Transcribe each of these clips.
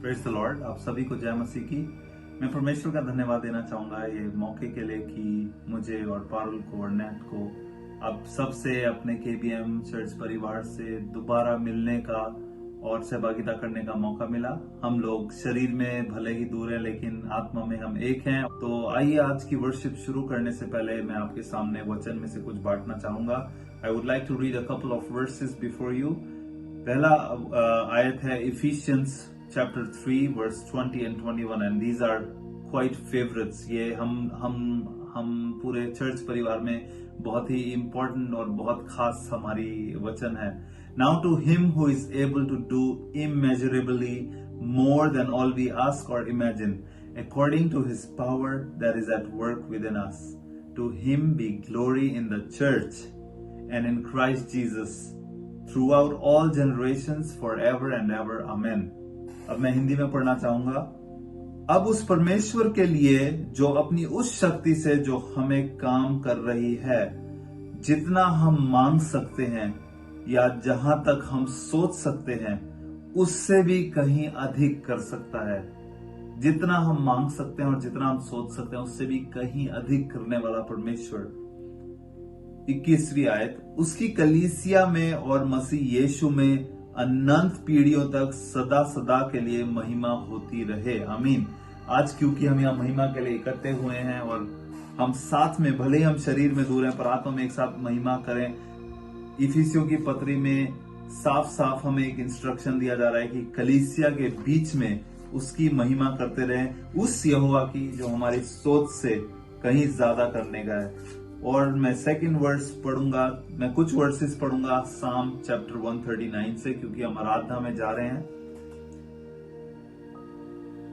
Praise the Lord. आप सभी को जय मसीह की। मैं परमेश्वर का धन्यवाद देना चाहूंगा ये मौके के लिए कि मुझे और पारुल को और नेट को आप सबसे अपने केबीएम चर्च परिवार से दोबारा मिलने का और सहभागिता करने का मौका मिला। हम लोग शरीर में भले ही दूर हैं लेकिन आत्मा में हम एक हैं। तो आइए आज की वर्शिप शुरू करने से पहले मैं आपके सामने वचन में से कुछ बांटना चाहूंगा। I would like to read a couple of verses before you. पहला आयत है Ephesians chapter 3 verse 20 and 21 and these are quite favorites। ये हम पूरे चर्च परिवार में बहुत ही important और बहुत खास हमारी वचन है। Now to him who is able to do immeasurably more than all we ask or imagine, according to his power that is at work within us, to him be glory in the church and in Christ Jesus throughout all generations forever and ever. Amen। अब मैं हिंदी में पढ़ना चाहूंगा। अब उस परमेश्वर के लिए जो अपनी उस शक्ति से जो हमें काम कर रही है, जितना हम मांग सकते हैं या जहां तक हम सोच सकते हैं, उससे भी कहीं अधिक कर सकता है। जितना हम मांग सकते हैं और जितना हम सोच सकते हैं उससे भी कहीं अधिक करने वाला परमेश्वर। 21वीं आयत, उसकी कलीसिया में और मसीह यीशु में अनंत पीढ़ियों तक सदा सदा के लिए महिमा होती रहे। आमीन। आज क्योंकि हम यहाँ महिमा के लिए इकट्ठे हुए हैं और हम साथ में, भले ही हम शरीर में दूर हैं पर आत्मा में एक साथ महिमा करें। इफिसियों की पत्री में साफ साफ हमें एक इंस्ट्रक्शन दिया जा रहा है कि कलीसिया के बीच में उसकी महिमा करते रहें, उस यहोवा की जो हमारी सोच से कहीं ज्यादा करने का है। और मैं सेकंड वर्स पढ़ूंगा, मैं कुछ वर्सेस पढ़ूंगा साम चैप्टर 139 से, क्योंकि हम आराधना में जा रहे हैं।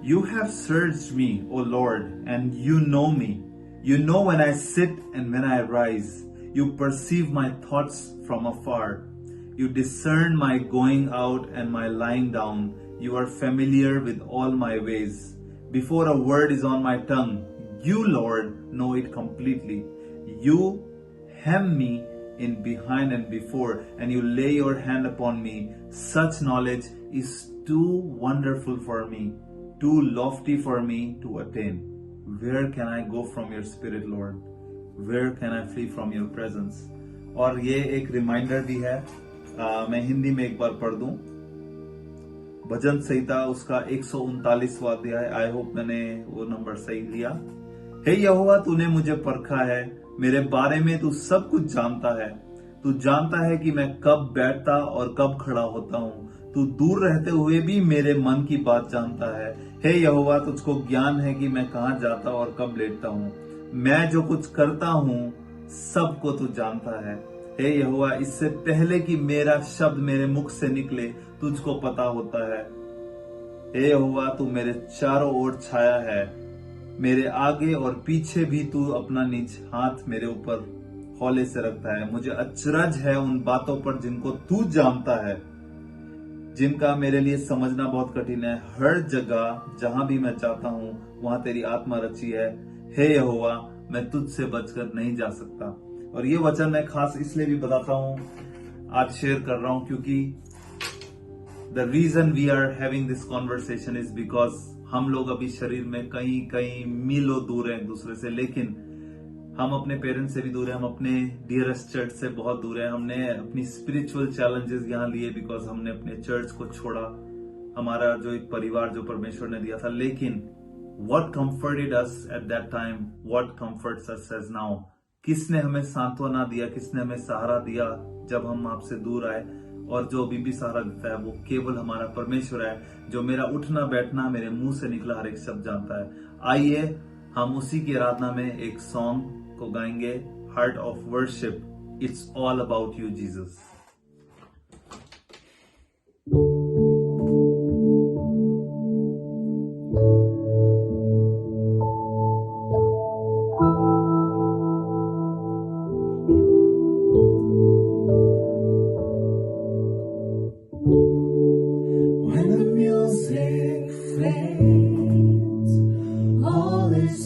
You have searched me, O Lord, and you know me. You know when I sit and when I rise. You perceive my thoughts from afar. You discern my going out and my lying down. You are familiar with all my ways. Before a word is on my tongue, you, Lord, know it completely. You hem me in behind and before, and you lay your hand upon me. Such knowledge is too wonderful for me, too lofty for me to attain. Where can I go from your spirit, Lord? Where can I flee from your presence? और ये एक reminder भी है, मैं हिंदी में एक बार पढ़ दूं। भजन संहिता उसका 139वां अध्याय। आई होप मैंने वो नंबर सही लिया। हे यहोवा, तूने मुझे परखा है, मेरे बारे में तू सब कुछ जानता है। तू जानता है कि मैं कब बैठता और कब खड़ा होता हूँ। तू दूर रहते हुए भी मेरे मन की बात जानता है। हे यहोवा, तुझको ज्ञान है कि मैं कहाँ जाता और कब लेटता हूँ। मैं जो कुछ करता हूँ सबको तू जानता है। हे यहोवा, इससे पहले कि मेरा शब्द मेरे मुख से निकले तुझको पता होता है। हे यहोवा, तू मेरे चारों ओर छाया है, मेरे आगे और पीछे भी तू अपना निज हाथ मेरे ऊपर हौले से रखता है। मुझे अचरज है उन बातों पर जिनको तू जानता है, जिनका मेरे लिए समझना बहुत कठिन है। हर जगह जहां भी मैं चाहता हूं वहां तेरी आत्मा रची है। हे यहोवा, मैं तुझसे बचकर नहीं जा सकता। और ये वचन मैं खास इसलिए भी बताता हूं, आज शेयर कर रहा हूं, क्योंकि the reason we are having this conversation is because हम लोग अभी शरीर में कहीं मीलों दूर हैं एक दूसरे से, लेकिन हम अपने पेरेंट्स से भी दूर हैं, हम अपने डियरेस्ट चर्च से बहुत दूर हैं। हमने अपनी स्पिरिचुअल चैलेंजेस यहाँ लिए बिकॉज हमने अपने चर्च को छोड़ा, हमारा जो एक परिवार जो परमेश्वर ने दिया था। लेकिन what comforted us at that time, what comforts us as now. किसने हमें सांत्वना दिया, किसने हमें सहारा दिया जब हम आपसे दूर आए, और जो अभी भी सहारा देता है वो केवल हमारा परमेश्वर है, जो मेरा उठना बैठना, मेरे मुंह से निकला हर एक शब्द जानता है। आइए हम उसी की आराधना में एक सॉन्ग को गाएंगे, heart of worship, it's all about you Jesus.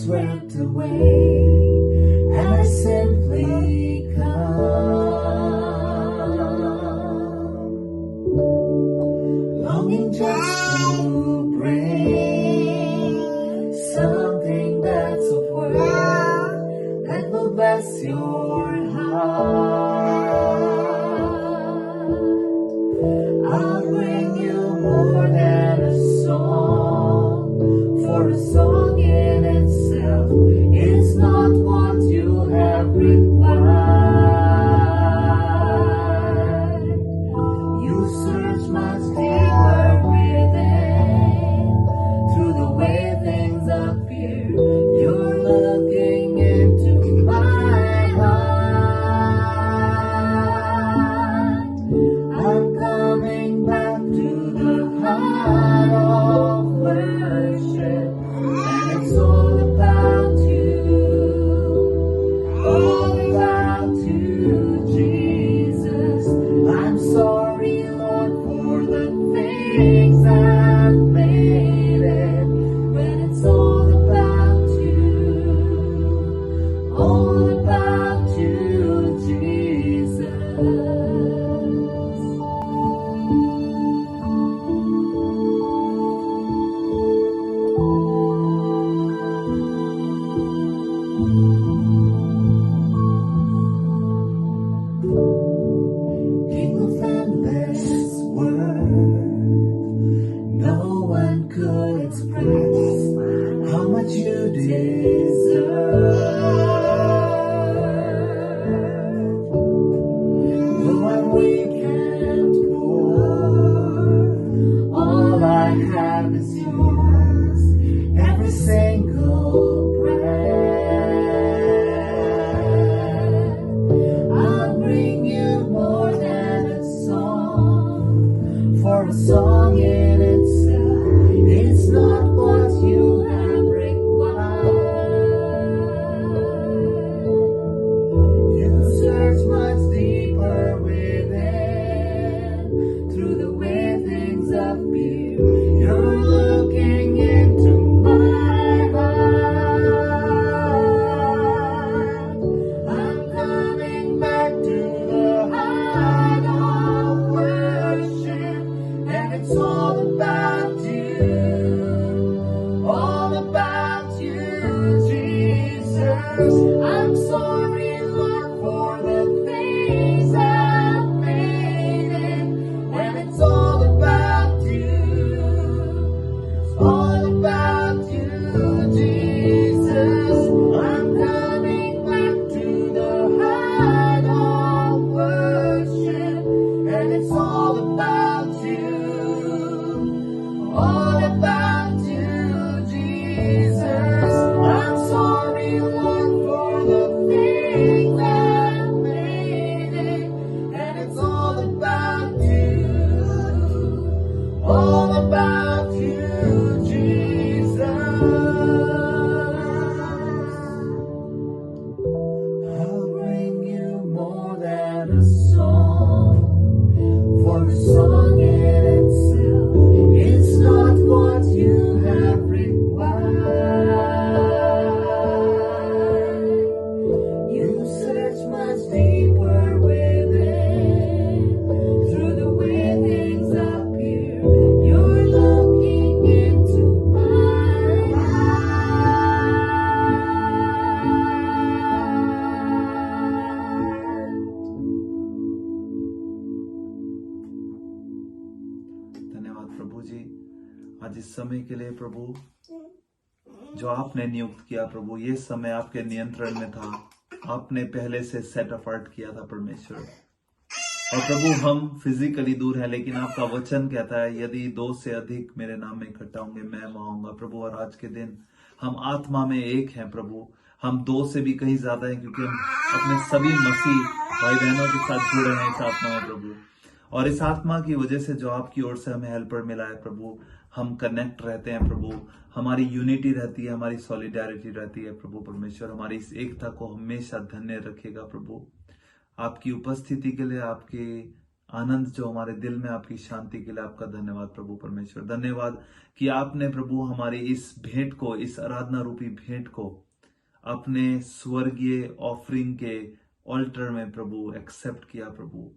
Swept away, and I simply come. with endless word. No one could express how much you deserve. Though I'm weak and poor, all I have is yours. Every single breath, I'll bring you more than a song. For a song in itself, it's not what you have required. You search much deeper within, through the way things appear. You're looking into my heart. I'm coming back to the heart of worship, and it's all about you, Jesus. I'm sorry, Lord, for the things I've made it, when it's all about you. It's all about you, Jesus. I'm coming back to the heart of worship, and it's all about you. All about you, Jesus. I'm sorry, Lord, for the things I've made it, and it's all about you. All about you, Jesus. I'll bring you more than a song. For the song in itself, it's not what you have required. You search much deeper within, through the way things appear. You're looking into my heart. धन्यवाद प्रभु जी, आज इस समय के लिए प्रभु जो आपने नियुक्त किया प्रभु, ये समय आपके नियंत्रण में था, आपने पहले से सेट अपार्ट किया था परमेश्वर। और प्रभु हम फिजिकली दूर हैं, लेकिन आपका वचन कहता है यदि 2 से अधिक मेरे नाम में इकट्ठा होंगे मैं वहां होऊंगा प्रभु। और आज के दिन हम आत्मा में एक हैं प्रभु, हम 2 से भी कहीं ज्यादा हैं, क्योंकि हम अपने सभी मसीह भाई बहनों के साथ जुड़े हैं इस आत्मा में प्रभु। और इस आत्मा की वजह से जो आपकी ओर से हमें हेल्पर मिला है प्रभु, हम कनेक्ट रहते हैं प्रभु, हमारी यूनिटी रहती है, हमारी सॉलिडारिटी रहती है प्रभु परमेश्वर। हमारी इस एकता को हमेशा धन्य रखेगा प्रभु। आपकी उपस्थिति के लिए, आपके आनंद जो हमारे दिल में, आपकी शांति के लिए आपका धन्यवाद प्रभु परमेश्वर। धन्यवाद कि आपने प्रभु हमारी इस भेंट को, इस आराधना रूपी भेंट को अपने स्वर्गीय ऑफरिंग के ऑल्टर में प्रभु एक्सेप्ट किया प्रभु।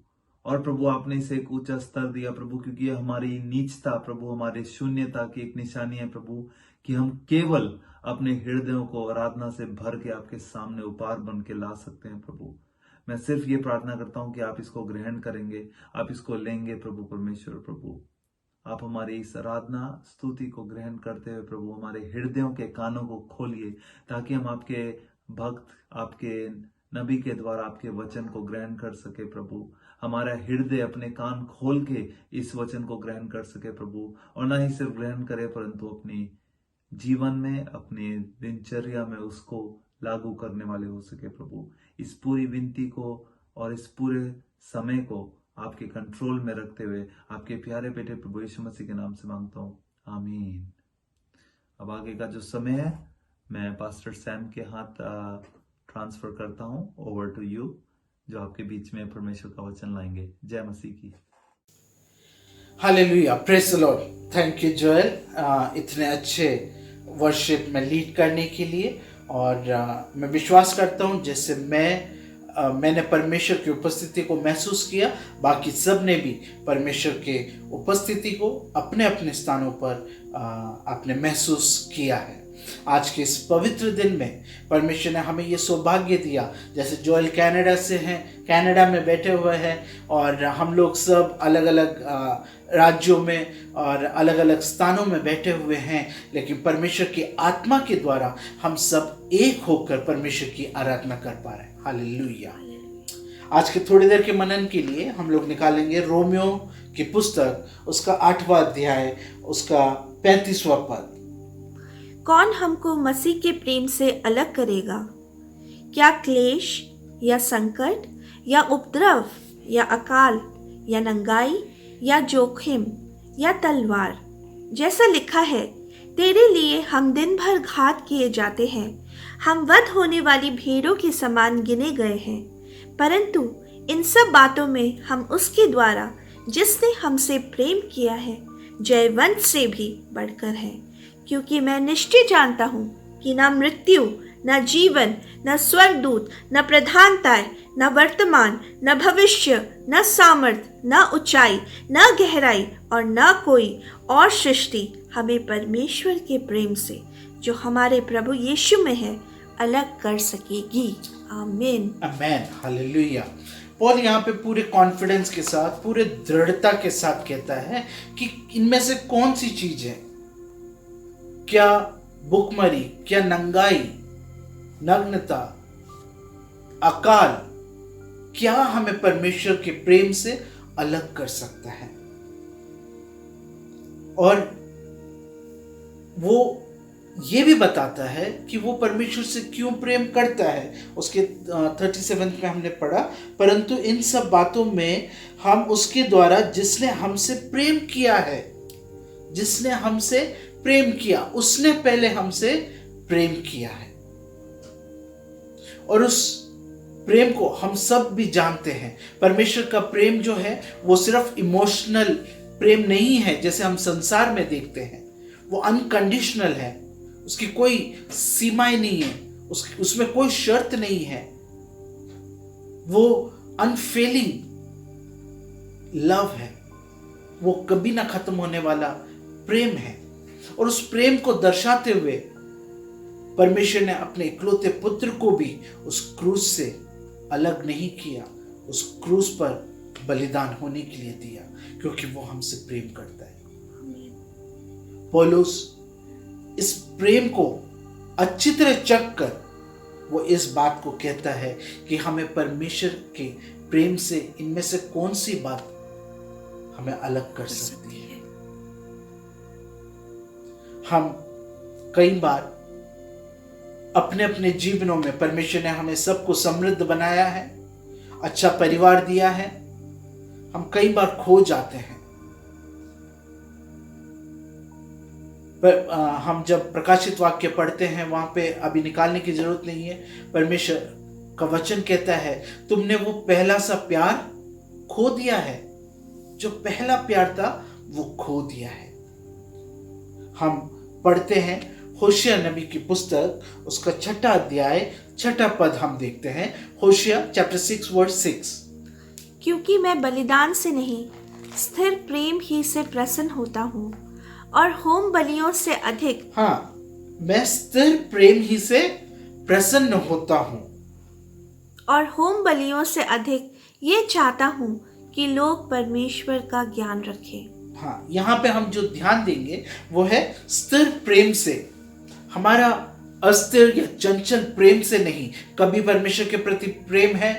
और प्रभु आपने इसे एक ऊंचा स्तर दिया प्रभु, क्योंकि ये हमारी नीचता प्रभु, हमारी शून्यता की एक निशानी है प्रभु, कि हम केवल अपने हृदयों को आराधना से भर के आपके सामने उपहार बन के ला सकते हैं प्रभु। मैं सिर्फ ये प्रार्थना करता हूं कि आप इसको ग्रहण करेंगे, आप इसको लेंगे प्रभु परमेश्वर। प्रभु आप हमारी इस आराधना स्तुति को ग्रहण करते हुए प्रभु हमारे हृदयों के कानों को खोलिए, ताकि हम आपके भक्त, आपके नबी के द्वारा आपके वचन को ग्रहण कर सके प्रभु। हमारा हृदय अपने कान खोल के इस वचन को ग्रहण कर सके प्रभु, और न ही सिर्फ ग्रहण करे परंतु अपने जीवन में, अपने दिनचर्या में उसको लागू करने वाले हो सके प्रभु। इस पूरी विनती को और इस पूरे समय को आपके कंट्रोल में रखते हुए आपके प्यारे बेटे प्रभु यीशु मसीह के नाम से मांगता हूँ, आमीन। अब आगे का जो समय है मैं पास्टर सैम के हाथ ट्रांसफर करता हूँ, ओवर टू यू, जो आपके बीच में परमेश्वर का वचन लाएंगे। जय मसीह की। Hallelujah, praise the Lord. Thank you Joel, इतने अच्छे वर्शिप में लीड करने के लिए। और मैं विश्वास करता हूँ जैसे मैं मैंने परमेश्वर की उपस्थिति को महसूस किया, बाकी सब ने भी परमेश्वर के उपस्थिति को अपने अपने स्थानों पर आपने महसूस किया है। आज के इस पवित्र दिन में परमेश्वर ने हमें ये सौभाग्य दिया, जैसे जोएल कनाडा से हैं, कनाडा में बैठे हुए हैं और हम लोग सब अलग अलग राज्यों में और अलग अलग स्थानों में बैठे हुए हैं, लेकिन परमेश्वर की आत्मा के द्वारा हम सब एक होकर परमेश्वर की आराधना कर पा रहे हैं। हालेलुया। आज के थोड़ी देर के मनन के लिए हम लोग निकालेंगे रोमियो की पुस्तक, उसका 8वां अध्याय, उसका 35वां पद। कौन हमको मसीह के प्रेम से अलग करेगा? क्या क्लेश या संकट या उपद्रव या अकाल या नंगाई या जोखिम या तलवार? जैसा लिखा है, तेरे लिए हम दिन भर घात किए जाते हैं, हम वध होने वाली भेड़ों के समान गिने गए हैं। परंतु इन सब बातों में हम उसके द्वारा जिसने हमसे प्रेम किया है जयवंत से भी बढ़कर है। क्योंकि मैं निश्चय जानता हूँ कि न मृत्यु, न जीवन, न स्वर्गदूत, न प्रधानताएं, न वर्तमान, न भविष्य, न सामर्थ, न ऊंचाई, न गहराई और न कोई और सृष्टि हमें परमेश्वर के प्रेम से जो हमारे प्रभु यीशु में है अलग कर सकेगी। आमीन। आमीन। हालेलुया। पॉल यहाँ पे पूरे कॉन्फिडेंस के साथ, पूरे दृढ़ता के साथ कहता है कि इनमें से कौन सी चीज है, क्या भुखमरी, क्या नंगाई, नग्नता, अकाल, क्या हमें परमेश्वर के प्रेम से अलग कर सकता है? और वो ये भी बताता है कि वो परमेश्वर से क्यों प्रेम करता है। उसके 37 में हमने पढ़ा, परंतु इन सब बातों में हम उसके द्वारा जिसने हमसे प्रेम किया है, जिसने हमसे प्रेम किया, उसने पहले हमसे प्रेम किया है। और उस प्रेम को हम सब भी जानते हैं। परमेश्वर का प्रेम जो है वो सिर्फ इमोशनल प्रेम नहीं है जैसे हम संसार में देखते हैं, वो अनकंडीशनल है, उसकी कोई सीमाएं नहीं है, उसमें कोई शर्त नहीं है, वो अनफेलिंग लव है, वो कभी ना खत्म होने वाला प्रेम है। और उस प्रेम को दर्शाते हुए परमेश्वर ने अपने इकलौते पुत्र को भी उस क्रूस से अलग नहीं किया, उस क्रूस पर बलिदान होने के लिए दिया, क्योंकि वो हमसे प्रेम करता है। पौलुस इस प्रेम को अच्छी तरह चख कर वो इस बात को कहता है कि हमें परमेश्वर के प्रेम से इनमें से कौन सी बात हमें अलग कर सकती है। हम कई बार अपने अपने जीवनों में परमेश्वर ने हमें सबको समृद्ध बनाया है, अच्छा परिवार दिया है, हम कई बार खो जाते हैं। पर हम जब प्रकाशित वाक्य पढ़ते हैं वहां पे अभी निकालने की जरूरत नहीं है, परमेश्वर का वचन कहता है तुमने वो पहला सा प्यार खो दिया है, जो पहला प्यार था वो खो दिया है। हम पढ़ते हैं होशिया नबी की पुस्तक, उसका 6वां अध्याय 6वां पद हम देखते हैं। होशिया चैप्टर 6 वर्स 6। क्योंकि मैं बलिदान से नहीं स्थिर प्रेम ही से प्रसन्न होता हूँ और होम बलियों से अधिक। हाँ, मैं स्थिर प्रेम ही से प्रसन्न होता हूँ और होम बलियों से अधिक ये चाहता हूँ कि लोग परमेश्वर का ज्ञान रखें। हाँ, यहाँ पे हम जो ध्यान देंगे वो है स्थिर प्रेम से, हमारा अस्थिर या चंचल प्रेम से नहीं। कभी परमेश्वर के प्रति प्रेम है,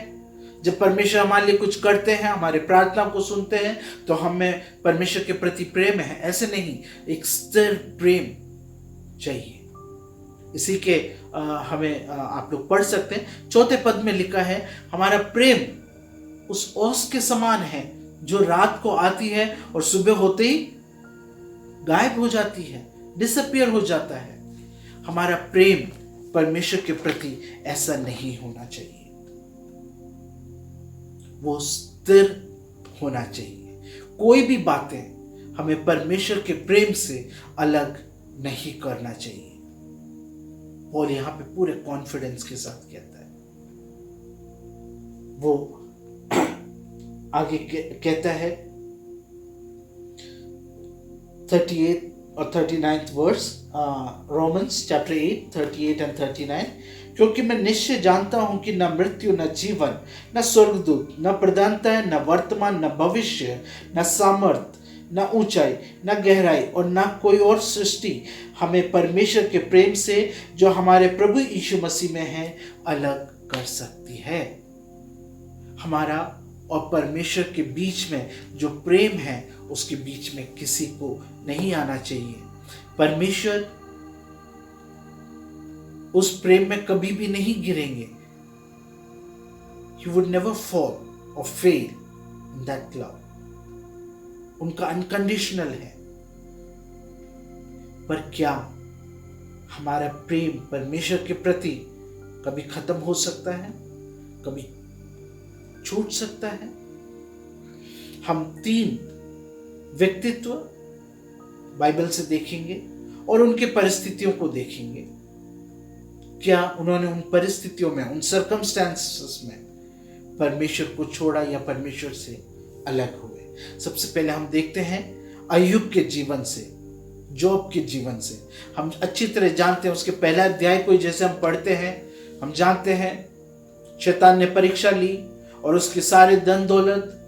जब परमेश्वर हमारे लिए कुछ करते हैं, हमारे प्रार्थना को सुनते हैं, तो हमें परमेश्वर के प्रति प्रेम है, ऐसे नहीं। एक स्थिर प्रेम चाहिए। इसी के हमें आप लोग पढ़ सकते हैं, 4 पद में लिखा है हमारा प्रेम उस ओस के समान है जो रात को आती है और सुबह होते ही गायब हो जाती है, डिसअपियर हो जाता है। हमारा प्रेम परमेश्वर के प्रति ऐसा नहीं होना चाहिए, वो स्थिर होना चाहिए। कोई भी बातें हमें परमेश्वर के प्रेम से अलग नहीं करना चाहिए। पौल यहाँ पे पूरे कॉन्फिडेंस के साथ कहता है वो आगे कहता है 38 और 39th verse, Romans chapter 8 38 and 39। क्योंकि मैं निश्चय जानता हूं कि न मृत्यु, न जीवन, न स्वर्गदूत, न प्रधानताएं, न वर्तमान, न भविष्य, न सामर्थ, न ऊंचाई, न गहराई और न कोई और सृष्टि हमें परमेश्वर के प्रेम से जो हमारे प्रभु यीशु मसीह में है अलग कर सकती है। हमारा और परमेश्वर के बीच में जो प्रेम है उसके बीच में किसी को नहीं आना चाहिए। परमेश्वर उस प्रेम में कभी भी नहीं गिरेंगे। He would never fall or fail in that love. उनका अनकंडीशनल है। पर क्या हमारा प्रेम परमेश्वर के प्रति कभी खत्म हो सकता है, कभी छूट सकता है? हम 3 व्यक्तित्व बाइबल से देखेंगे और उनके परिस्थितियों को देखेंगे। क्या उन्होंने उन परिस्थितियों में, उन सर्कमस्टेंसेस में परमेश्वर को छोड़ा या परमेश्वर से अलग हुए? सबसे पहले हम देखते हैं अय्यूब के जीवन से, जोब के जीवन से। हम अच्छी तरह जानते हैं उसके पहला अध्याय को जैसे हम पढ़ते हैं, हम जानते हैं शैतान ने परीक्षा ली और उसके सारे धन दौलत,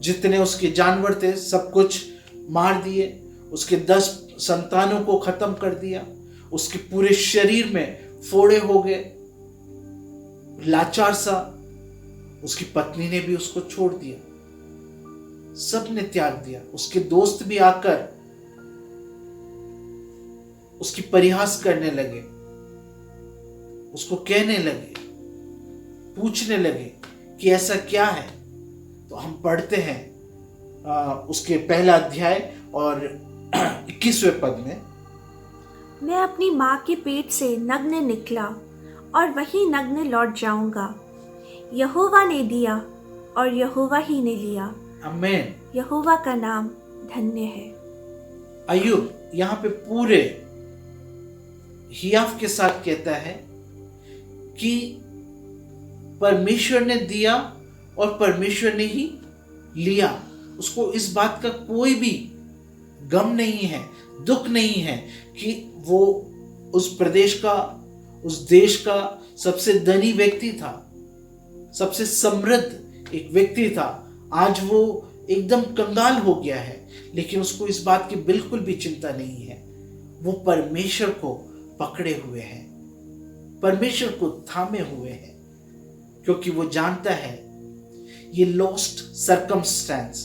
जितने उसके जानवर थे, सब कुछ मार दिए। उसके 10 संतानों को खत्म कर दिया। उसके पूरे शरीर में फोड़े हो गए, लाचार सा। उसकी पत्नी ने भी उसको छोड़ दिया, सब ने त्याग दिया। उसके दोस्त भी आकर उसकी परिहास करने लगे, उसको कहने लगे, पूछने लगे कि ऐसा क्या है। तो हम पढ़ते हैं उसके पहला अध्याय और 21वें पद में, मैं अपनी माँ के पेट से नग्न निकला और वही नग्न लौट जाऊंगा। यहोवा ने दिया और यहोवा ही ने लिया। आमीन। यहोवा का नाम धन्य है। अय्यूब यहाँ पे पूरे हियाव के साथ कहता है कि परमेश्वर ने दिया और परमेश्वर ने ही लिया। उसको इस बात का कोई भी गम नहीं है, दुख नहीं है कि वो उस प्रदेश का, उस देश का सबसे धनी व्यक्ति था, सबसे समृद्ध एक व्यक्ति था। आज वो एकदम कंगाल हो गया है, लेकिन उसको इस बात की बिल्कुल भी चिंता नहीं है। वो परमेश्वर को पकड़े हुए हैं, परमेश्वर को थामे हुए हैं, क्योंकि वो जानता है ये लॉस्ट सर्कमस्टेंस,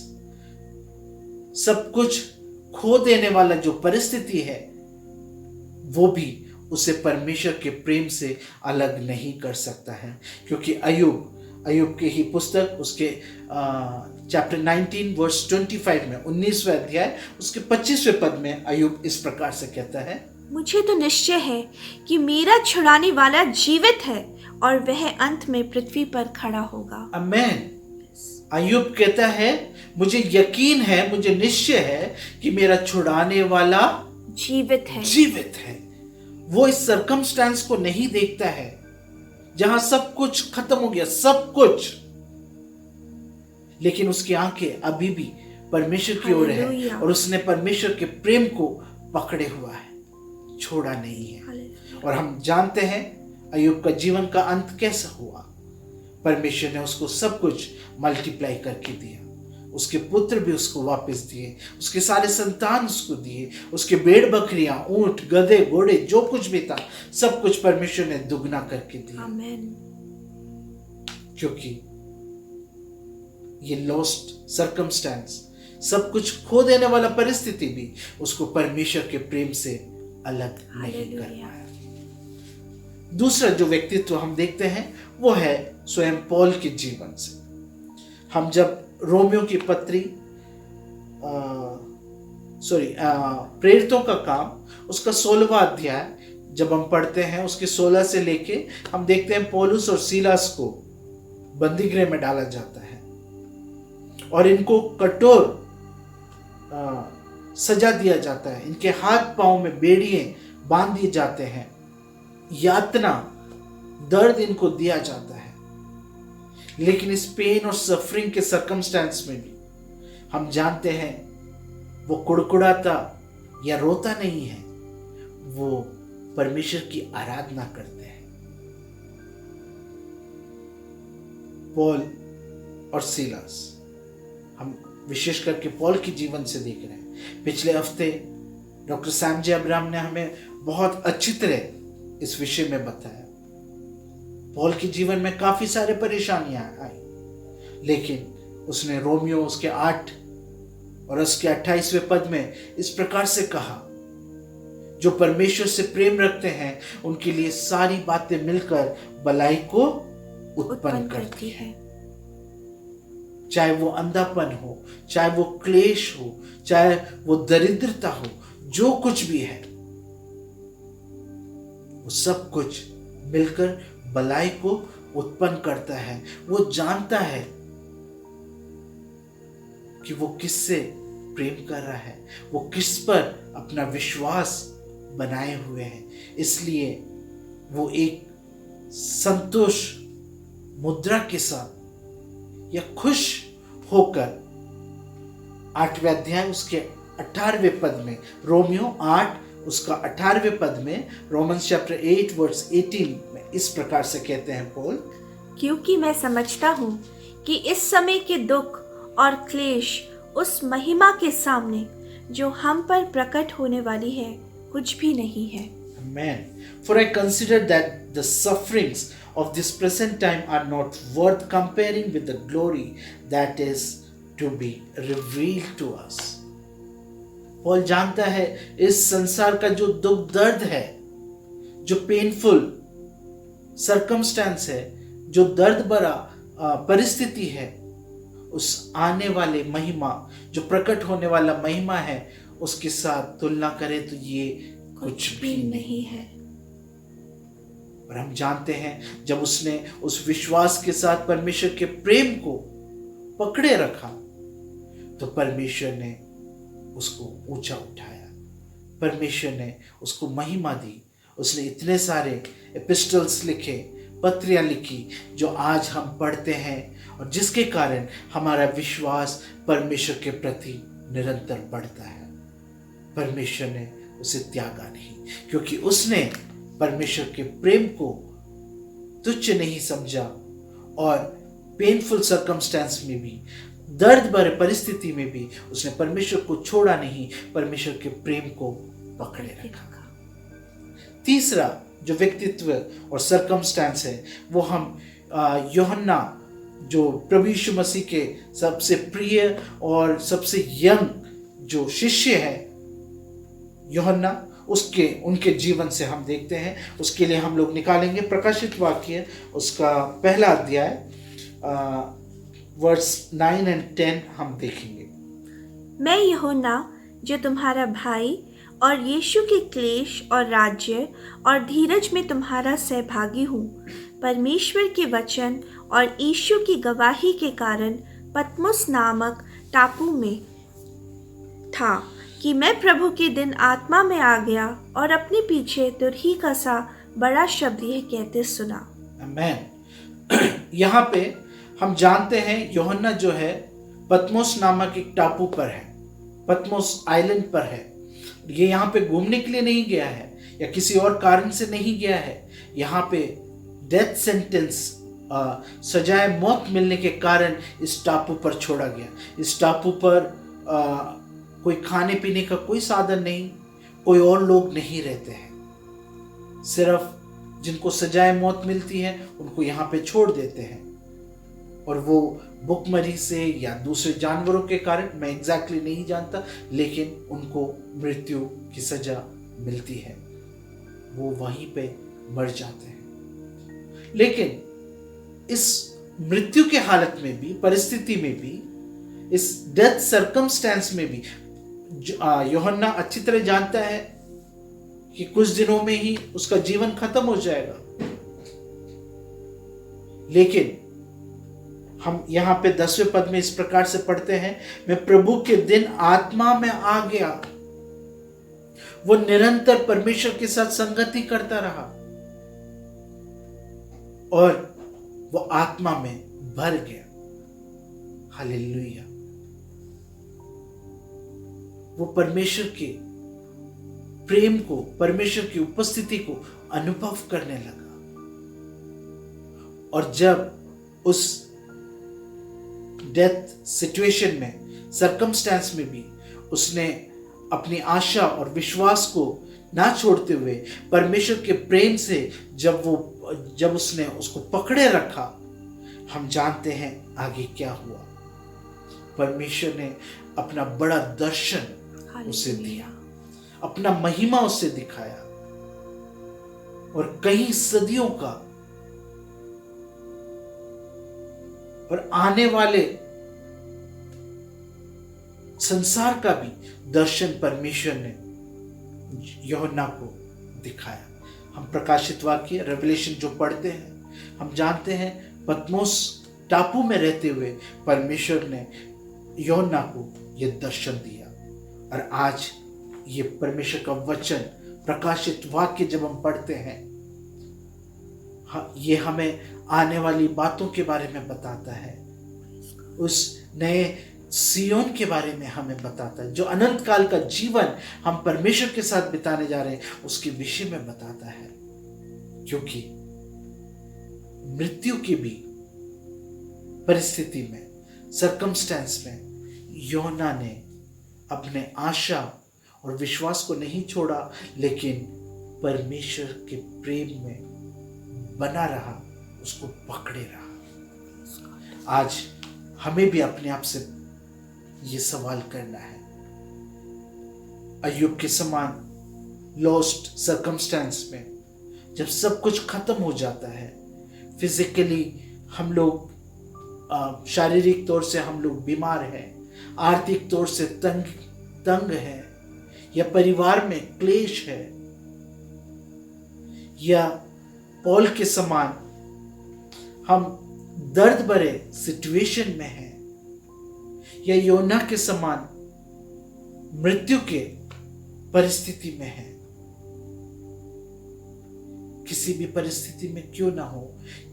सब कुछ खो देने वाला जो परिस्थिति है, वो भी उसे परमेश्वर के प्रेम से अलग नहीं कर सकता है। क्योंकि अय्यूब की ही पुस्तक, उसके चैप्टर 19 वर्स 25 में, 19वें अध्याय उसके 25वें पद में अय्यूब इस प्रकार से कहता है, मुझे तो निश्चय है कि मेरा छुड़ाने वाला जीवित है और वह अंत में पृथ्वी पर खड़ा होगा। आमीन। अय्यूब कहता है मुझे यकीन है, मुझे निश्चय है कि मेरा छुड़ाने वाला जीवित है। वो इस सर्कमस्टेंस को नहीं देखता है जहां सब कुछ खत्म हो गया, सब कुछ, लेकिन उसकी आंखें अभी भी परमेश्वर की ओर है और उसने परमेश्वर के प्रेम को पकड़े हुआ है, छोड़ा नहीं है। और हम जानते हैं अय्यूब का जीवन का अंत कैसा हुआ। परमेश्वर ने उसको सब कुछ मल्टीप्लाई करके दिया, उसके पुत्र भी उसको वापस दिए, उसके सारे संतान उसको दिए, उसके भेड़ बकरियां, ऊंट, गधे, घोड़े, जो कुछ भी था सब कुछ परमेश्वर ने दुगना करके दिया। आमीन। क्योंकि ये लॉस्ट सर्कमस्टेंस, सब कुछ खो देने वाला परिस्थिति भी उसको परमेश्वर के प्रेम से अलग नहीं कर पाया। दूसरा जो व्यक्तित्व हम देखते हैं वो है स्वयं पौल के जीवन से। हम जब रोमियो की पत्री प्रेरितों का काम उसका 16वां अध्याय जब हम पढ़ते हैं, उसके 16 से लेके हम देखते हैं पौलुस और सीलास को बंदीगृह में डाला जाता है और इनको कठोर सजा दिया जाता है। इनके हाथ पांव में बेड़ियां बांध दिए जाते हैं, यातना, दर्द इनको दिया जाता है। लेकिन इस पेन और सफरिंग के सर्कमस्टेंस में भी हम जानते हैं वो कुड़कुड़ाता या रोता नहीं है, वो परमेश्वर की आराधना करते हैं। पॉल और सीलास, हम विशेष करके पॉल के जीवन से देख रहे हैं। पिछले हफ्ते डॉक्टर सैम जे अब्राहम ने हमें बहुत अच्छी तरह इस विषय में बताया। पॉल के जीवन में काफी सारे परेशानियां आई, लेकिन उसने रोमियो उसके 8 और उसके 28वें पद में इस प्रकार से कहा, जो परमेश्वर से प्रेम रखते हैं उनके लिए सारी बातें मिलकर भलाई को उत्पन्न करती है। चाहे वो अंधापन हो, चाहे वो क्लेश हो, चाहे वो दरिद्रता हो, जो कुछ भी है, वो सब कुछ मिलकर भलाई को उत्पन्न करता है। वो जानता है कि वो किससे प्रेम कर रहा है, वो किस पर अपना विश्वास बनाए हुए हैं, इसलिए वो एक संतोष मुद्रा के साथ या खुश होकर 8वें अध्याय उसके 18वें पद में, रोमियो 8 उसका 18वें पद में, रोमन्स चैप्टर 8 वर्स 18 में इस प्रकार से कहते हैं पॉल, क्योंकि मैं समझता हूँ कि इस समय के दुख और क्लेश उस महिमा के सामने जो हम पर प्रकट होने वाली है कुछ भी नहीं है। Amen. For I consider that the sufferings of this present time are not worth comparing with the glory that is to be revealed to us. Paul जानता है इस संसार का जो दुख दर्द है, जो पेनफुल सर्कमस्टेंस है, जो दर्द भरा परिस्थिति है, उस आने वाले महिमा, जो प्रकट होने वाला महिमा है, उसके साथ तुलना करें तो ये कुछ भी नहीं है। और हम जानते हैं जब उसने उस विश्वास के साथ परमेश्वर के प्रेम को पकड़े रखा तो परमेश्वर ने उसको ऊंचा उठाया, परमेश्वर ने उसको महिमा दी। उसने इतने सारे एपिस्टल्स लिखे, पत्रियां लिखी जो आज हम पढ़ते हैं और जिसके कारण हमारा विश्वास परमेश्वर के प्रति निरंतर बढ़ता है। परमेश्वर ने उसे त्यागा नहीं, क्योंकि उसने परमेश्वर के प्रेम को तुच्छ नहीं समझा और पेनफुल सर्कमस्टेंस में भी, दर्द भरे परिस्थिति में भी उसने परमेश्वर को छोड़ा नहीं, परमेश्वर के प्रेम को पकड़े रखा। तीसरा जो व्यक्तित्व और सर्कमस्टेंस है वो हम यूहन्ना, जो प्रभु यीशु मसीह के सबसे प्रिय और सबसे यंग जो शिष्य है यूहन्ना, उनके जीवन से हम देखते हैं। उसके लिए हम लोग निकालेंगे प्रकाशित वाक्य उसका पहला अध्याय वर्स 9 और 10 हम देखेंगे। मैं यूहन्ना जो तुम्हारा भाई और यीशु के क्लेश और राज्य और धीरज में तुम्हारा सहभागी हूँ, परमेश्वर के वचन और यीशु की गवाही के कारण पतमुस नामक टापू में था कि मैं प्रभु के दिन आत्मा में आ गया और अपने पीछे तुरही का सा बड़ा शब्द यह कहते सुना। आमेन। यहाँ पे हम जानते हैं यूहन्ना जो है पतमोस नामक एक टापू पर है, पतमोस आइलैंड पर है। ये यहाँ पे घूमने के लिए नहीं गया है या किसी और कारण से नहीं गया है। यहाँ पे डेथ सेंटेंस, सजाए मौत मिलने के कारण इस टापू पर छोड़ा गया। इस टापू पर कोई खाने पीने का कोई साधन नहीं, कोई और लोग नहीं रहते हैं। सिर्फ जिनको सजाए मौत मिलती है उनको यहाँ पे छोड़ देते हैं, और वो भुखमरी से या दूसरे जानवरों के कारण, मैं एग्जैक्टली नहीं जानता, लेकिन उनको मृत्यु की सजा मिलती है, वो वहीं पे मर जाते हैं। लेकिन इस मृत्यु के हालत में भी, परिस्थिति में भी, इस डेथ सर्कमस्टेंस में भी यूहन्ना अच्छी तरह जानता है कि कुछ दिनों में ही उसका जीवन खत्म हो जाएगा। लेकिन हम यहाँ पे 10वें पद में इस प्रकार से पढ़ते हैं, मैं प्रभु के दिन आत्मा में आ गया। वो निरंतर परमेश्वर के साथ संगति करता रहा और वो आत्मा में भर गया। हालेलुया। वो परमेश्वर के प्रेम को, परमेश्वर की उपस्थिति को अनुभव करने लगा। और जब उस डेथ सिचुएशन में, सरकमस्टेंस में भी उसने अपनी आशा और विश्वास को ना छोड़ते हुए परमेश्वर के प्रेम से जब उसने उसको पकड़े रखा, हम जानते हैं आगे क्या हुआ। परमेश्वर ने अपना बड़ा दर्शन उसे दिया, अपना महिमा उसे दिखाया, और कई सदियों का और आने वाले संसार का भी दर्शन परमेश्वर ने यूहन्ना को दिखाया। हम प्रकाशित वाक्य रेवलेशन जो पढ़ते हैं, हम जानते हैं पतमोस टापू में रहते हुए परमेश्वर ने यूहन्ना को यह दर्शन दिया। और आज ये परमेश्वर का वचन, प्रकाशित वाक्य जब हम पढ़ते हैं, ये हमें आने वाली बातों के बारे में बताता है, उस नए सियोन के बारे में हमें बताता है, जो अनंत काल का जीवन हम परमेश्वर के साथ बिताने जा रहे हैं उसके विषय में बताता है। क्योंकि मृत्यु की भी परिस्थिति में, सरकमस्टेंस में, यूहन्ना ने अपने आशा और विश्वास को नहीं छोड़ा, लेकिन परमेश्वर के प्रेम में बना रहा, उसको पकड़े रहा। आज हमें भी अपने आप से ये सवाल करना है, अय्यूब के समान लॉस्ट सरकमस्टेंस में, जब सब कुछ खत्म हो जाता है, फिजिकली हम लोग, शारीरिक तौर से हम लोग बीमार हैं, आर्थिक तौर से तंग है, या परिवार में क्लेश है, या पौल के समान हम दर्द भरे सिचुएशन में हैं, या यूहन्ना के समान मृत्यु के परिस्थिति में है, किसी भी परिस्थिति में क्यों ना हो,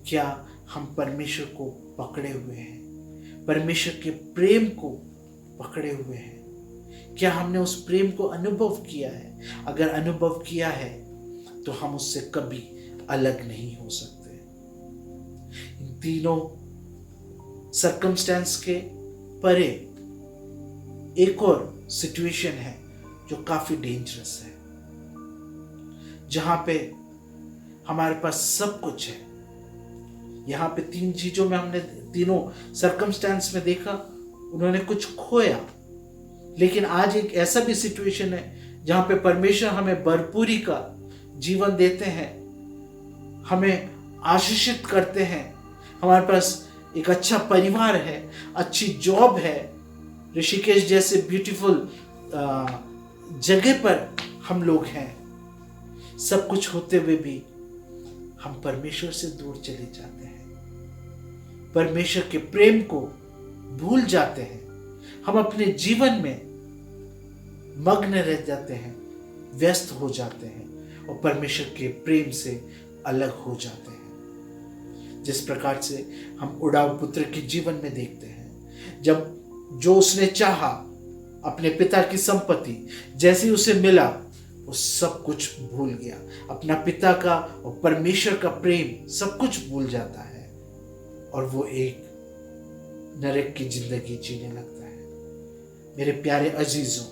क्या हम परमेश्वर को पकड़े हुए हैं, परमेश्वर के प्रेम को पकड़े हुए हैं? क्या हमने उस प्रेम को अनुभव किया है? अगर अनुभव किया है तो हम उससे कभी अलग नहीं हो सकते। इन तीनों सरकमस्टेंस के परे एक और सिचुएशन है जो काफी डेंजरस है, जहां पे हमारे पास सब कुछ है। यहाँ पे तीन चीजों में हमने तीनों सरकमस्टेंस में देखा, उन्होंने कुछ खोया, लेकिन आज एक ऐसा भी सिचुएशन है जहां पे परमेश्वर हमें भरपूरी का जीवन देते हैं, हमें आशीषित करते हैं, हमारे पास एक अच्छा परिवार है, अच्छी जॉब है, ऋषिकेश जैसे ब्यूटीफुल जगह पर हम लोग हैं। सब कुछ होते हुए भी हम परमेश्वर से दूर चले जाते हैं, परमेश्वर के प्रेम को भूल जाते हैं, हम अपने जीवन में मग्न रह जाते हैं, व्यस्त हो जाते हैं और परमेश्वर के प्रेम से अलग हो जाते हैं। जिस प्रकार से हम उड़ाऊ पुत्र के जीवन में देखते हैं, जब जो उसने चाहा, अपने पिता की संपत्ति जैसे उसे मिला, वो सब कुछ भूल गया, अपना पिता का और परमेश्वर का प्रेम सब कुछ भूल जाता है और वो एक नरक की जिंदगी जीने लगता है। मेरे प्यारे अजीजों,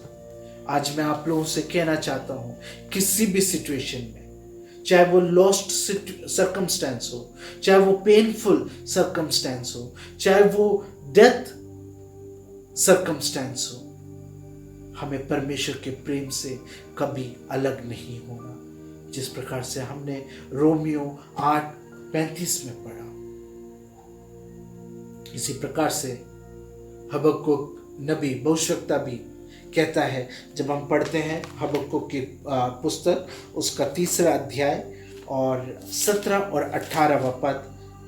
आज मैं आप लोगों से कहना चाहता हूं, किसी भी सिचुएशन में, चाहे वो लॉस्ट सर्कमस्टेंस हो, चाहे वो पेनफुल सर्कमस्टेंस हो, चाहे वो डेथ सर्कमस्टेंस हो, हमें परमेश्वर के प्रेम से कभी अलग नहीं होना। जिस प्रकार से हमने रोमियो 8:35 में पढ़ा, इसी प्रकार से हबक्कुक नबी भविष्यवक्ता भी कहता है। जब हम पढ़ते हैं हबक्कुक की पुस्तक, उसका 3 अध्याय और 17 और 18वां पद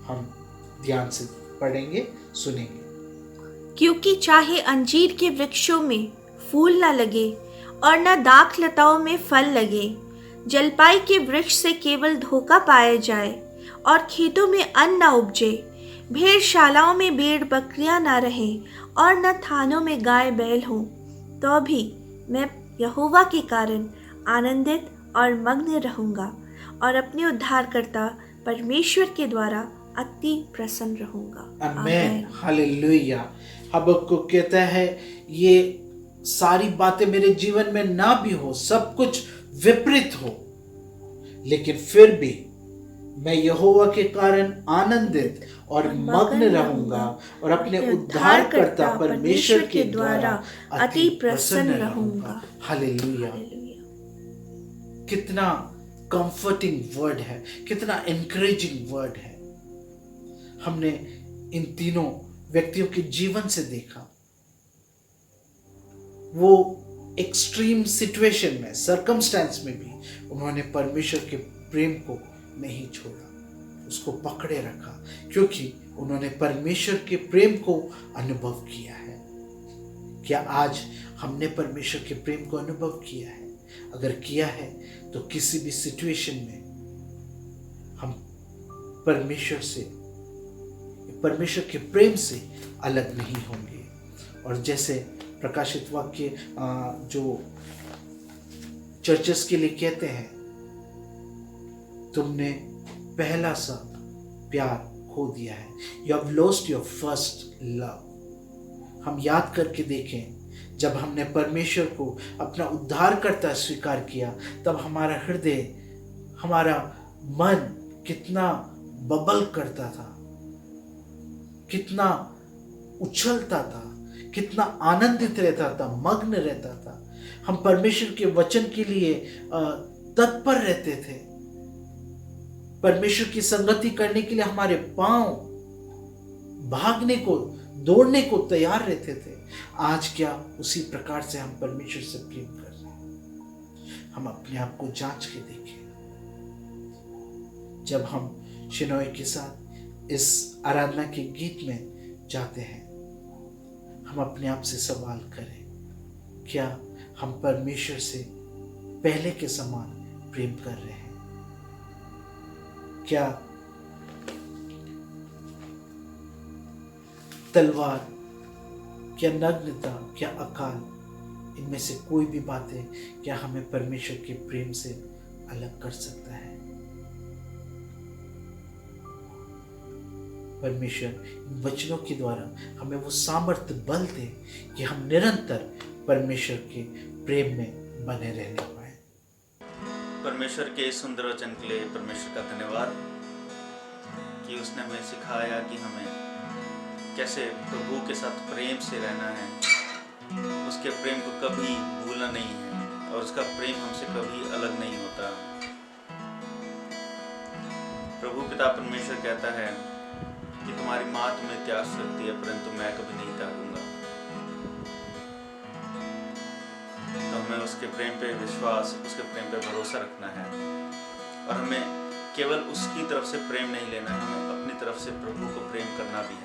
हम ध्यान से पढ़ेंगे, सुनेंगे। क्योंकि चाहे अंजीर के वृक्षों में फूल न लगे और न दाख लताओं में फल लगे, जलपाई के वृक्ष से केवल धोखा पाया जाए और खेतों में अन्न न उपजे, भेड़शालाओं में भेड़ बकरियां ना रहें और न थानों में गाय बैल हों, तो भी मैं यहोवा के कारण आनंदित और मग्न रहूंगा और अपने उद्धारकर्ता परमेश्वर के द्वारा अति प्रसन्न रहूंगा। आमेन, हालेलुया। हबक्कुक कहता है ये सारी बातें मेरे जीवन में ना भी हो, सब कुछ विपरीत हो, लेकिन फिर भी मैं यहोवा के कारण आनंदित और मग्न रहूंगा और अपने उद्धारकर्ता परमेश्वर के द्वारा अति प्रसन्न रहूंगा। हालेलुया। कितना कंफर्टिंग वर्ड है, कितना एनकरेजिंग वर्ड है। हमने इन तीनों व्यक्तियों के जीवन से देखा, वो एक्सट्रीम सिचुएशन में, सर्कमस्टेंस में भी उन्होंने परमेश्वर के प्रेम को नहीं छोड़ा, उसको पकड़े रखा, क्योंकि उन्होंने परमेश्वर के प्रेम को अनुभव किया है। क्या आज हमने परमेश्वर के प्रेम को अनुभव किया है? अगर किया है तो किसी भी सिचुएशन में हम परमेश्वर के प्रेम से अलग नहीं होंगे। और जैसे प्रकाशित वाक्य जो चर्चेस के लिए कहते हैं, तुमने पहला सा प्यार खो दिया है, you have lost your first love. हम याद करके देखें, जब हमने परमेश्वर को अपना उद्धारकर्ता स्वीकार किया, तब हमारा हृदय, हमारा मन कितना बबल करता था, कितना उछलता था, कितना आनंदित रहता था, मग्न रहता था। हम परमेश्वर के वचन के लिए तत्पर रहते थे। परमेश्वर की संगति करने के लिए हमारे पांव भागने को, दौड़ने को तैयार रहते थे। आज क्या उसी प्रकार से हम परमेश्वर से प्रेम कर रहे हैं? हम अपने आप को जांच के देखें। जब हम शिनोय के साथ इस आराधना के गीत में जाते हैं, हम अपने आप से सवाल करें, क्या हम परमेश्वर से पहले के समान प्रेम कर रहे हैं? क्या तलवार, क्या नग्नता, क्या अकाल, इनमें से कोई भी बातें क्या हमें परमेश्वर के प्रेम से अलग कर सकता है? परमेश्वर इन वचनों के द्वारा हमें वो सामर्थ्य बल दे कि हम निरंतर परमेश्वर के प्रेम में बने रहने पाए। परमेश्वर के इस सुंदर वचन के लिए परमेश्वर का धन्यवाद कि उसने हमें सिखाया कि हमें कैसे प्रभु के साथ प्रेम से रहना है, उसके प्रेम को कभी भूलना नहीं है और उसका प्रेम हमसे कभी अलग नहीं होता। प्रभु पिता परमेश्वर कहता है कि तुम्हारी माँ तुम्हें त्याग सकती है, परंतु मैं कभी नहीं त्यागूंगा। तो हमें उसके प्रेम पे विश्वास, उसके प्रेम पे भरोसा रखना है और हमें केवल उसकी तरफ से प्रेम नहीं लेना है, हमें अपनी तरफ से प्रभु को प्रेम करना भी है।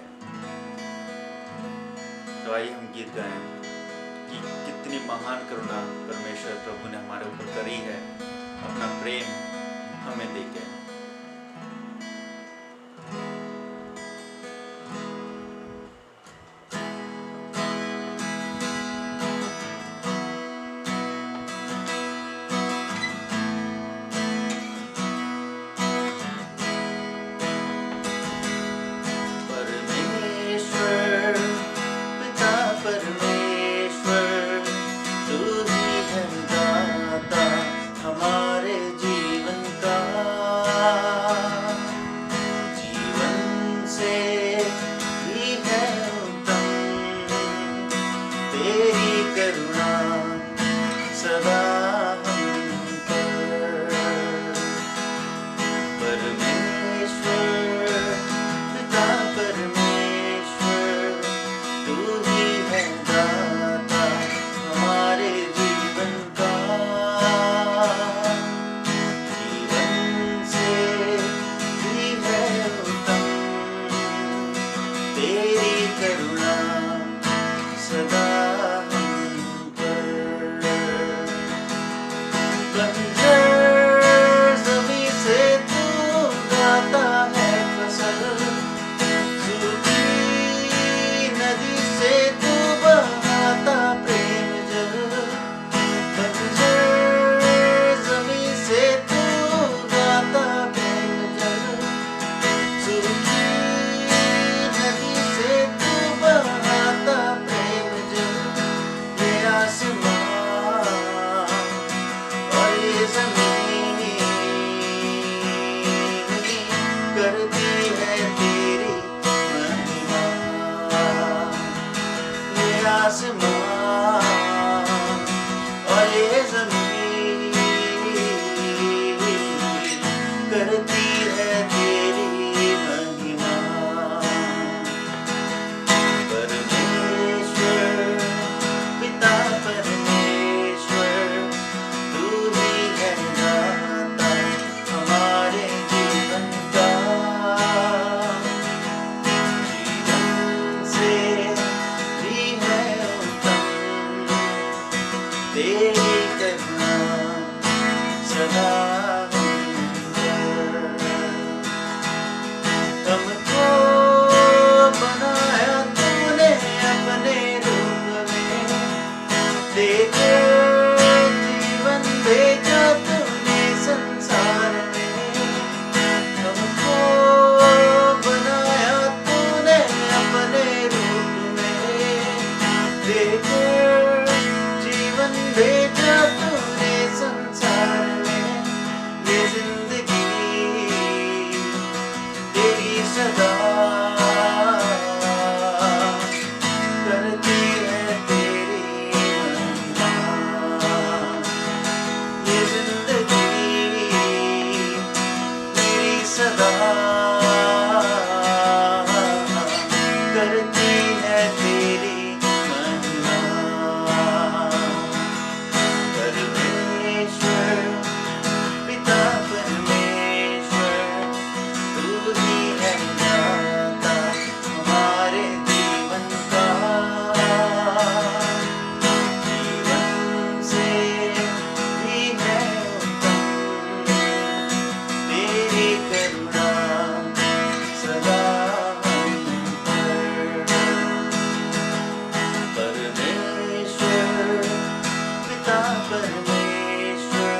तो आइए हम गीत गाएं कि कितनी महान करुणा परमेश्वर प्रभु ने हमारे ऊपर करी है, अपना प्रेम हमें देके। तेरी करुणा सदा हमको बनाया तूने अपने रूप में, देकर जीवन भेजा तूने संसार में। हमको बनाया तूने अपने रूप में, देकर जीवन भेजा तूने संसार में। ये जिंदगी तेरी सदा करती है तेरी महिमा। ये जिंदगी तेरी सदा करती है तेरी महिमा। परमेश्वर पिता परमेश्वर, तू ही है दाता हमारे जीवन का। जीवन से भी है उत्तम तेरी करुणा सदा हम पर। परमेश्वर पिता परमेश्वर,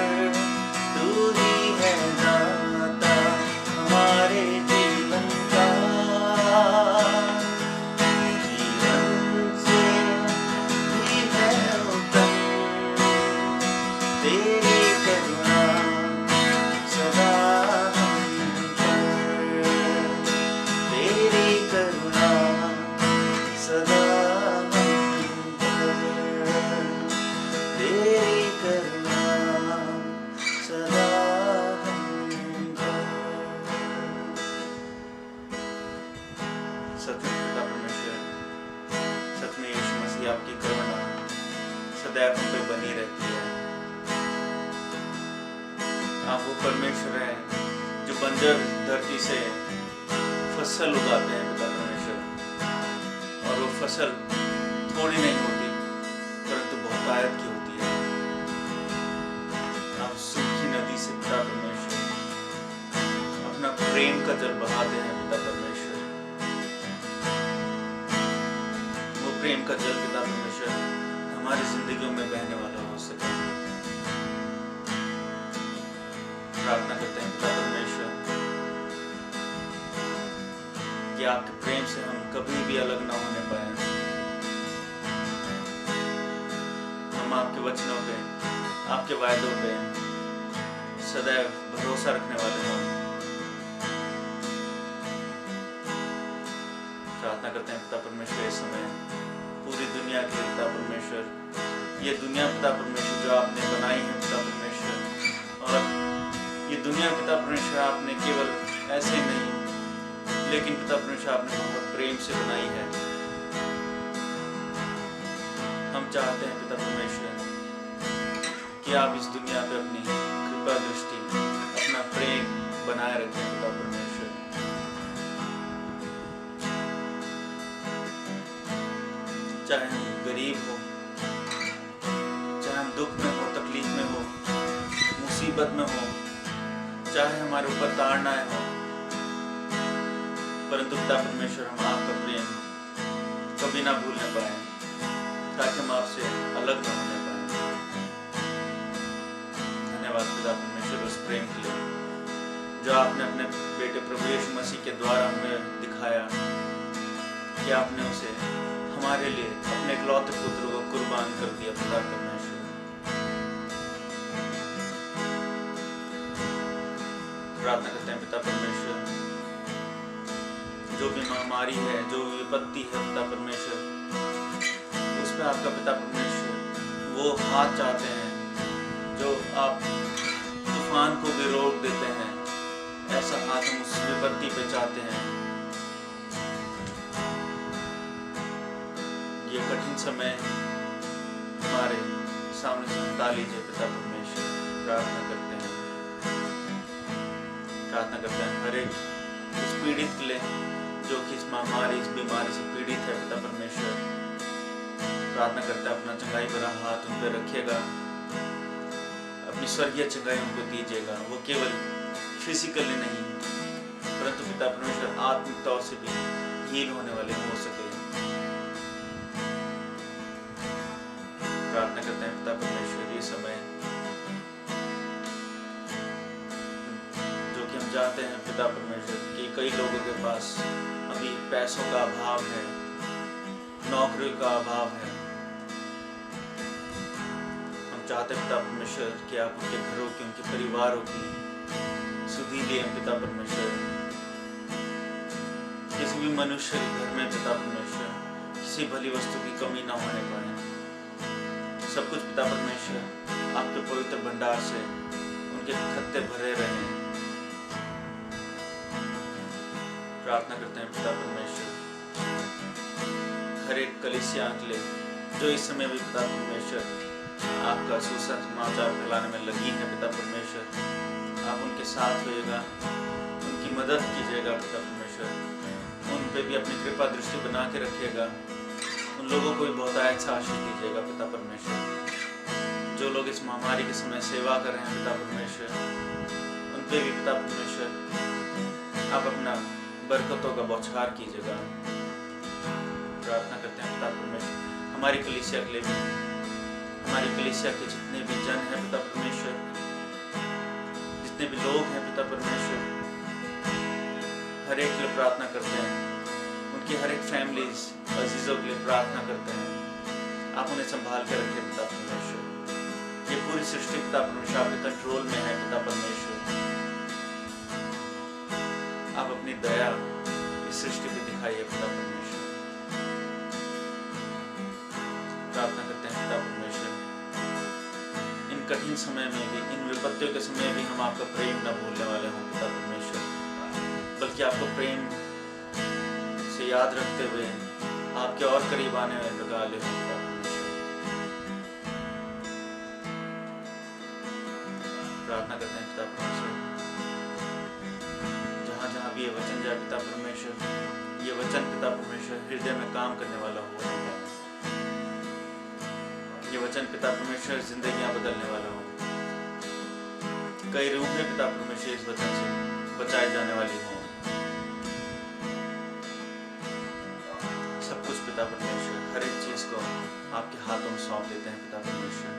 तू ही है दाता हमारे जीवन का। जीवन से भी है उत्तम तेरी करुणा सदा हम पर। तेरी करुणा सदा हम पर। तेरी करुणा सदा हम पर। सत्य पिता परमेश्वर, सच में यीशु मसीह आपकी करुणा सदैव हम पे बनी रहती है। आप वो परमेश्वर हैं जो बंजर धरती से फसल उगाते हैं पिता परमेश्वर, और वो फसल थोड़ी नहीं होती परंतु बहुतायत की होती है। आप सूखी नदी से पिता परमेश्वर अपना प्रेम का जल बहाते हैं पिता परमेश्वर। वो प्रेम का जल पिता परमेश्वर हमारी जिंदगियों में बहने वाला हो सके। प्रार्थना करते हैं पिता परमेश्वर कि आपके प्रेम से हम कभी भी अलग ना होने पाए। हम आपके वचनों पे, आपके वायदों पे सदैव भरोसा रखने वाले हों। प्रार्थना करते हैं पिता परमेश्वर इस समय पूरी दुनिया के पिता परमेश्वर, ये दुनिया पिता परमेश्वर जो आपने बनाई है पिता परमेश्वर, और ये दुनिया पिता परमेश्वर आपने केवल ऐसे ही नहीं, लेकिन पिता परमेश्वर आपने बहुत प्रेम से बनाई है। हम चाहते हैं पिता परमेश्वर कि आप इस दुनिया पे अपनी कृपा दृष्टि, अपना प्रेम बनाए रखें पिता परमेश्वर। चाहे हम गरीब हो, चाहे हम दुख में हो, तकलीफ में हो, मुसीबत में हो, चाहे हमारे ऊपर ताड़नाएं हो, परंतु पिता परमेश्वर हम आपका प्रेम कभी ना भूलने पाए, ताकि हम आपसे अलग ना होने पाए। धन्यवाद पिता परमेश्वर उस प्रेम के लिए जो आपने अपने बेटे प्रभु यीशु मसीह के द्वारा हमें दिखाया, कि आपने उसे हमारे लिए अपने इकलौते पुत्र को कुर्बान कर दिया पिता परमेश्वर। प्रार्थना करते हैं पिता परमेश्वर, जो भी महामारी है, जो विपत्ति है पिता परमेश्वर, उस पर आपका पिता परमेश्वर वो हाथ चाहते हैं जो आप तूफान को भी रोक देते हैं, ऐसा हाथ हम उस विपत्ति पे चाहते हैं। ये कठिन समय हमारे सामने से हटा लीजिए पिता परमेश्वर। प्रार्थना करते हैं हर एक उस पीड़ित के लिए जो कि इस महामारी, इस बीमारी से पीड़ित है पिता परमेश्वर। प्रार्थना करते हैं अपना चंगाई भरा हाथ उन पर रखिएगा, अपनी स्वर्गीय चंगाई उनको दीजिएगा। वो केवल फिजिकली नहीं परंतु पिता परमेश्वर आत्मिक तौर से भी हील होने वाले हो सके। प्रार्थना करते हैं पिता परमेश्वर ये समय जो कि हम जानते हैं पिता परमेश्वर कि कई लोगों के पास अभी पैसों का अभाव है, नौकरी का अभाव है। हम चाहते हैं पिता परमेश्वर कि आप उनके घरों की, उनके परिवारों की सुधि लिए पिता परमेश्वर। किसी भी मनुष्य के घर में पिता परमेश्वर किसी भली वस्तु की कमी ना होने पाए। सब कुछ पिता परमेश्वर आपके पवित्र भंडार से उनके खत्ते भरे रहे। प्रार्थना करते हैं पिता परमेश्वर हर एक कलीसिया के लिए जो इस समय भी पिता परमेश्वर आपका सुसमाचार फैलाने में लगी है। पिता परमेश्वर आप उनके साथ होइएगा, उनकी मदद कीजिएगा पिता परमेश्वर। उन पे भी अपनी कृपा दृष्टि बना के रखिएगा। उन लोगों को भी बहुत अच्छा आशीष दीजिएगा पिता परमेश्वर। जो लोग इस महामारी के समय सेवा कर रहे हैं पिता परमेश्वर, उन पे भी पिता परमेश्वर आप अपना बरकतों का बौछार कीजिएगा। प्रार्थना करते हैं पिता परमेश्वर हमारी कलीसिया के लिए भी, हमारी कलीसिया के जितने भी जन हैं पिता परमेश्वर, जितने भी लोग हैं पिता परमेश्वर, हर एक के लिए प्रार्थना करते हैं। उनकी हर एक फैमिलीज अजीजों के लिए प्रार्थना करते हैं। आप उन्हें संभाल के रखें पिता परमेश्वर। ये पूरी सृष्टि पिता परमेश्वर आपके कंट्रोल में है पिता परमेश्वर। आप अपनी दया इस सृष्टि पे दिखाइए पिता परमेश्वर। प्रार्थना करते हैं पिता परमेश्वर इन कठिन समय में भी, इन विपत्तियों के समय भी हम आपका प्रेम न भूलने वाले हों पिता परमेश्वर, बल्कि आपको प्रेम से याद रखते हुए आपके और करीब आने वाले हों पिता परमेश्वर। प्रार्थना करते हैं पिता परमेश्वर जहाँ जहाँ भी ये वचन जाए पिता परमेश्वर, ये वचन पिता परमेश्वर हृदय में काम करने वाला हो। ये वचन पिता परमेश्वर जिंदगियां बदलने वाला हो। कई रूहें पिता परमेश्वर इस वचन से बचाए जाने वाली हो। सब कुछ पिता परमेश्वर हर एक चीज को आपके हाथों में सौंप देते हैं पिता परमेश्वर।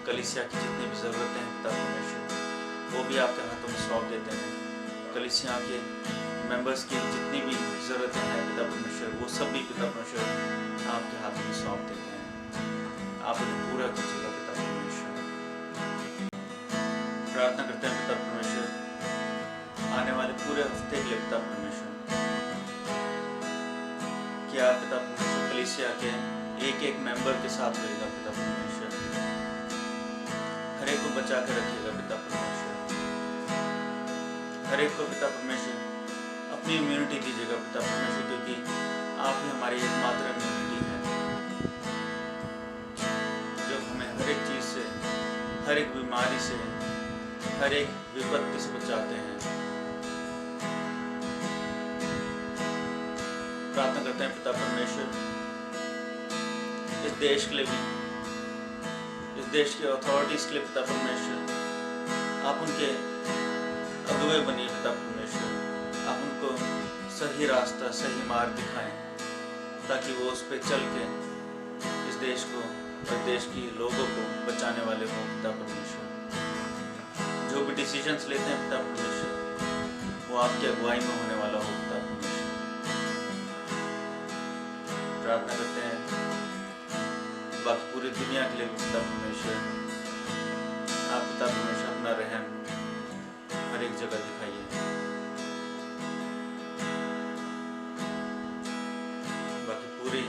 कलीसिया की जितनी भी जरूरतें हैं पिता परमेश्वर वो भी आपके हाथों में सौंप देते हैं। कलीसिया के मेंबर्स की जितनी भी जरूरतें हैं पिता परमेश्वर वो सब भी पिता परमेश्वर आपके हाथों में सौंप देते हैं। आप उन्हें पूरा कीजिएगा पिता परमेश्वर। प्रार्थना करते हैं पिता परमेश्वर आने वाले पूरे हफ्ते के लिए पिता परमेश्वर कि आप पिता परमेश्वर कलीसिया के एक एक मेंबर के साथ रहेगा पिता परमेश्वर। हर एक को बचा के रखिएगा पिता परमेश्वर। हर एक को पिता परमेश्वर अपनी इम्यूनिटी दीजिएगा पिता परमेश्वर, क्योंकि आप ही हमारी एकमात्र इम्यूनिटी है जो हमें हर एक चीज से, हर एक बीमारी से, हर एक विपत्ति से बचाते हैं। प्रार्थना करते हैं पिता परमेश्वर इस देश के लिए भी, इस देश के अथॉरिटीज के लिए पिता परमेश्वर आप उनके अगुवे बनिए पिता परमेश्वर। आप उनको सही रास्ता, सही मार्ग दिखाएं ताकि वो उस पर चल के इस देश को और देश की लोगों को बचाने वाले हों पिता परमेश्वर। जो भी डिसीजंस लेते हैं पिता परमेश्वर वो आपकी अगुवाई में होने वाला हो पिता परमेश्वर। प्रार्थना करते हैं बाकी पूरी दुनिया के लिए पिता परमेश्वर आप पिता परमेश्वर अपना रहम हर एक जगह दिखाइए। बाकी पूरी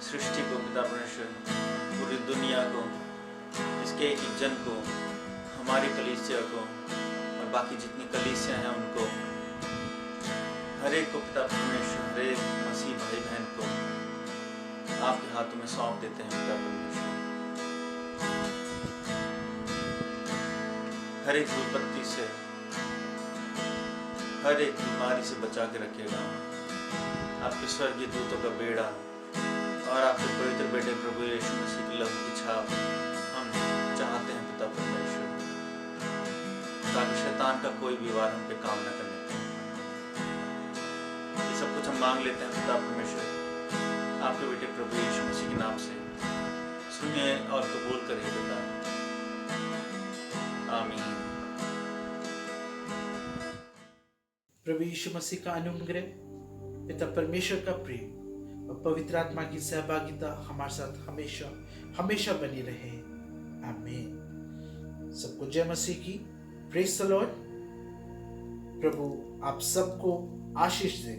सृष्टि को पिता परमेश्वर, पूरी दुनिया को, इसके एक एक जन को, हमारी कलीसिया को और बाकी जितनी कलीसिया हैं उनको, हर एक को पिता परमेश्वर, हर एक मसीह भाई बहन को आपके हाथों में सौंप देते हैं पिता परमेश्वर। हर एक विपत्ति से, हर एक बीमारी से बचा के रखेगा। आपके स्वर्गीय दूतों का बेड़ा और आपके पवित्र बेटे प्रभु यीशु मसीह की लहू की छाप हम चाहते हैं पिता परमेश्वर, ताकि शैतान का कोई भी वार हम पे काम न करने पाए। ये सब कुछ हम मांग लेते हैं पिता परमेश्वर आपके बेटे प्रभु यीशु मसीह के नाम से। सुनिए और कबूल करिए पिता, आमीन। प्रभु यीशु मसीह का अनुग्रह, पिता परमेश्वर का प्रेम और पवित्र आत्मा की सहभागिता हमारे साथ हमेशा हमेशा बनी रहे, आमीन। सबको जय मसीह की, प्रेज द लॉर्ड। प्रभु आप सबको आशीष दे।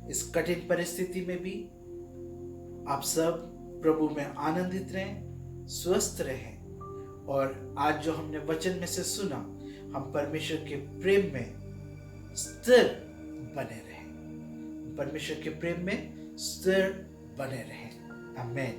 इस कठिन परिस्थिति में भी आप सब प्रभु में आनंदित रहें, स्वस्थ रहें, और आज जो हमने वचन में से सुना, हम परमेश्वर के प्रेम में स्थिर बने रहें, परमेश्वर के प्रेम में स्थिर बने रहें, आमीन।